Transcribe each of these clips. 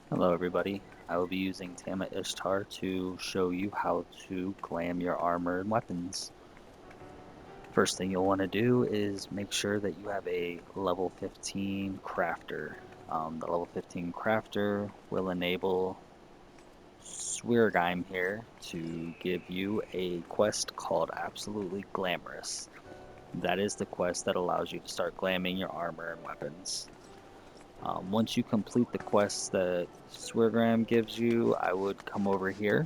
Hello everybody, I will be using Tayma Ishtar to show you how to glam your armor and weapons. First thing you'll want to do is make sure that you have a level 15 crafter. The level 15 crafter will enable Swyrgeim here to give you a quest called Absolutely Glamorous. That is the quest that allows you to start glamming your armor and weapons. Once you complete the quests that Swyrgeim gives you, I would come over here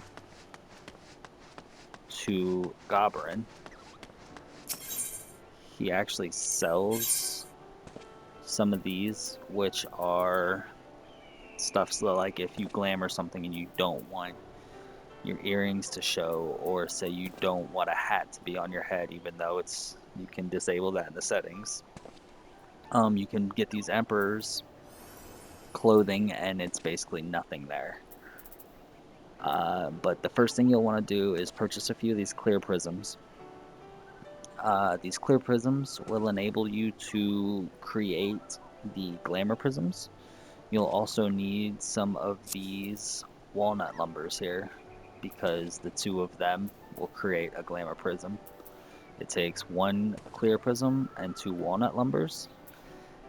to Goberin. He actually sells some of these, which are stuff so like if you glam or something and you don't want your earrings to show, or say you don't want a hat to be on your head, even though it's you can disable that in the settings. You can get these emperors clothing and it's basically nothing there. But the first thing you'll want to do is purchase a few of these clear prisms. These clear prisms will enable you to create the glamour prisms. You'll also need some of these walnut lumbers here because the two of them will create a glamour prism. It takes one clear prism and two walnut lumbers.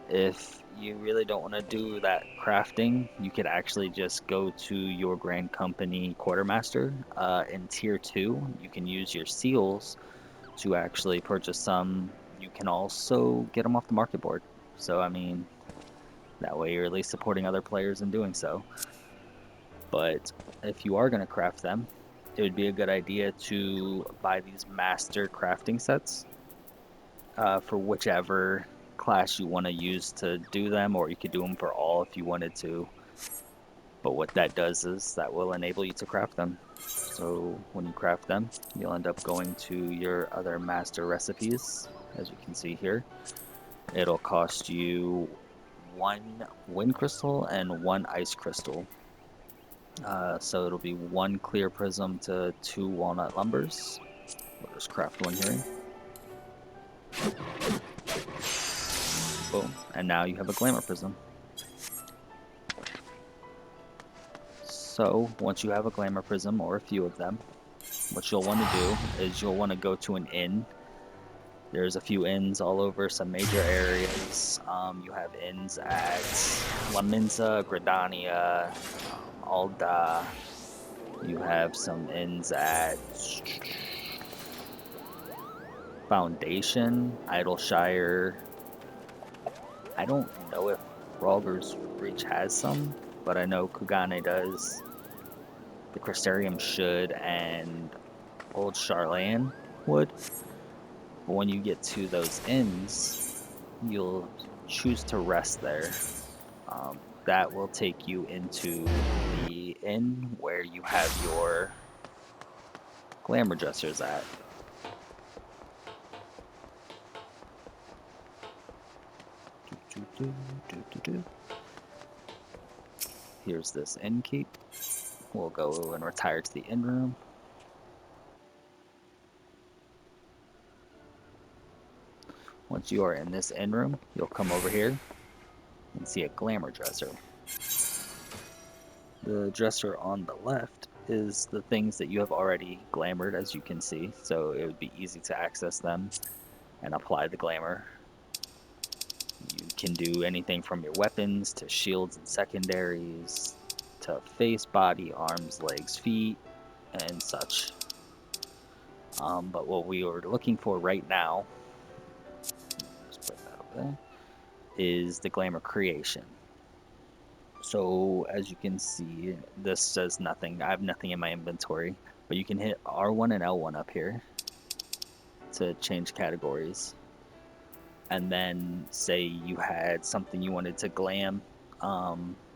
If you really don't want to do that crafting, you could actually just go to your Grand Company Quartermaster. In Tier 2, you can use your seals to actually purchase some. You can also get them off the market board. So, I mean, that way you're at least supporting other players in doing so. But if you are going to craft them, it would be a good idea to buy these master crafting sets for whichever class you want to use to do them, or you could do them for all if you wanted to. But what that does is that will enable you to craft them. So when you craft them, you'll end up going to your other master recipes, as you can see here. It'll cost you one wind crystal and one ice crystal. So it'll be one clear prism to two walnut lumbers. We'll just craft one here. Boom. And now you have a glamour prism. So once you have a glamour prism or a few of them, what you'll want to do is you'll want to go to an inn. There's a few inns all over some major areas. You have inns at La Minza, Gradania, Alda. You have some inns at Foundation, Idleshire. I don't know if Rogger's Reach has some, but I know Kugane does. The Crystarium should, and Old Charlan would. But when you get to those inns, you'll choose to rest there. That will take you into the inn where you have your Glamour Dressers at. Here's this inn keep. We'll go and retire to the inn room. Once you are in this inn room, you'll come over here and see a Glamour Dresser. The dresser on the left is the things that you have already glamored, as you can see, so it would be easy to access them and apply the glamour. You can do anything from your weapons to shields and secondaries to face, body, arms, legs, feet, and such. But what we are looking for right now, let's put that over there, is the glamour creation. So as you can see, this says nothing. I have nothing in my inventory, but you can hit R1 and L1 up here to change categories. And then say you had something you wanted to glam,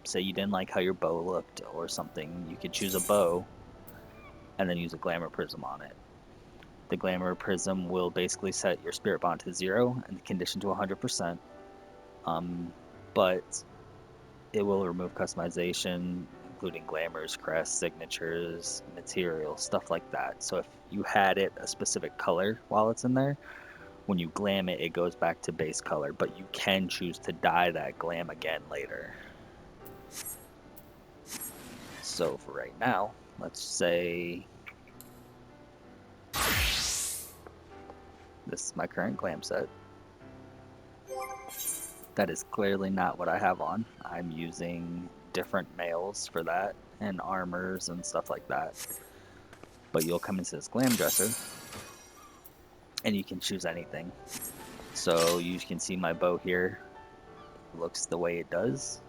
say you didn't like how your bow looked or something, you could choose a bow and then use a glamour prism on it. The glamour prism will basically set your spirit bond to 0 and the condition to 100%, but it will remove customization, including glamours, crests, signatures, materials, stuff like that. So if you had it a specific color while it's in there, when you glam it, it goes back to base color, but you can choose to dye that glam again later. So for right now, let's say this is my current glam set. That is clearly not what I have on. I'm using different males for that and armors and stuff like that. But you'll come into this Glam Dresser and you can choose anything. So you can see my bow here looks the way it does.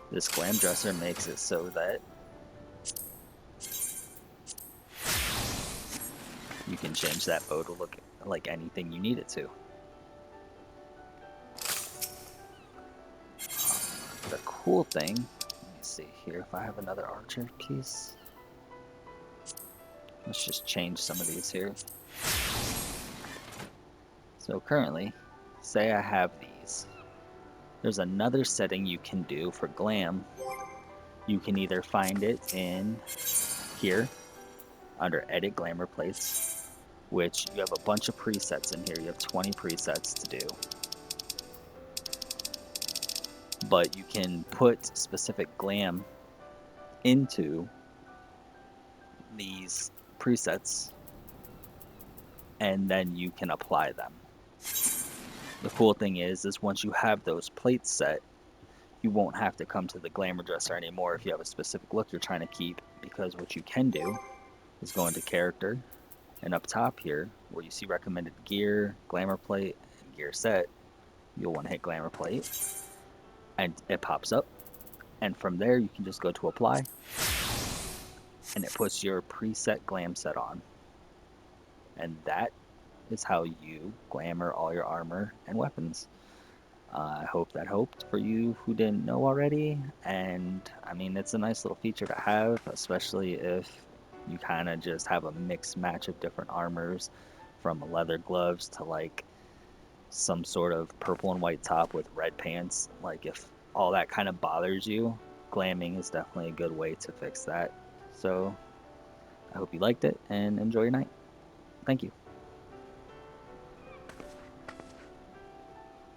This Glam Dresser makes it so that you can change that bow to look like anything you need it to. The cool thing, let me see here if I have another archer piece. Let's just change some of these here. So currently, say I have these. There's another setting you can do for glam. You can either find it in here under Edit Glamour Plates, which you have a bunch of presets in here. You have 20 presets to do. But you can put specific glam into these presets and then you can apply them. The cool thing is once you have those plates set, you won't have to come to the Glamour Dresser anymore if you have a specific look you're trying to keep, because what you can do is go into Character, and up top here, where you see recommended gear, Glamour Plate, and gear set, you'll want to hit Glamour Plate, and it pops up, and from there you can just go to Apply, and it puts your preset glam set on, and that is how you glamour all your armor and weapons. I hope that helped for you who didn't know already, and I mean, it's a nice little feature to have, especially if you kind of just have a mixed match of different armors, from leather gloves to like some sort of purple and white top with red pants. Like, if all that kind of bothers you, glamming is definitely a good way to fix that. So I hope you liked it and enjoy your night. Thank you.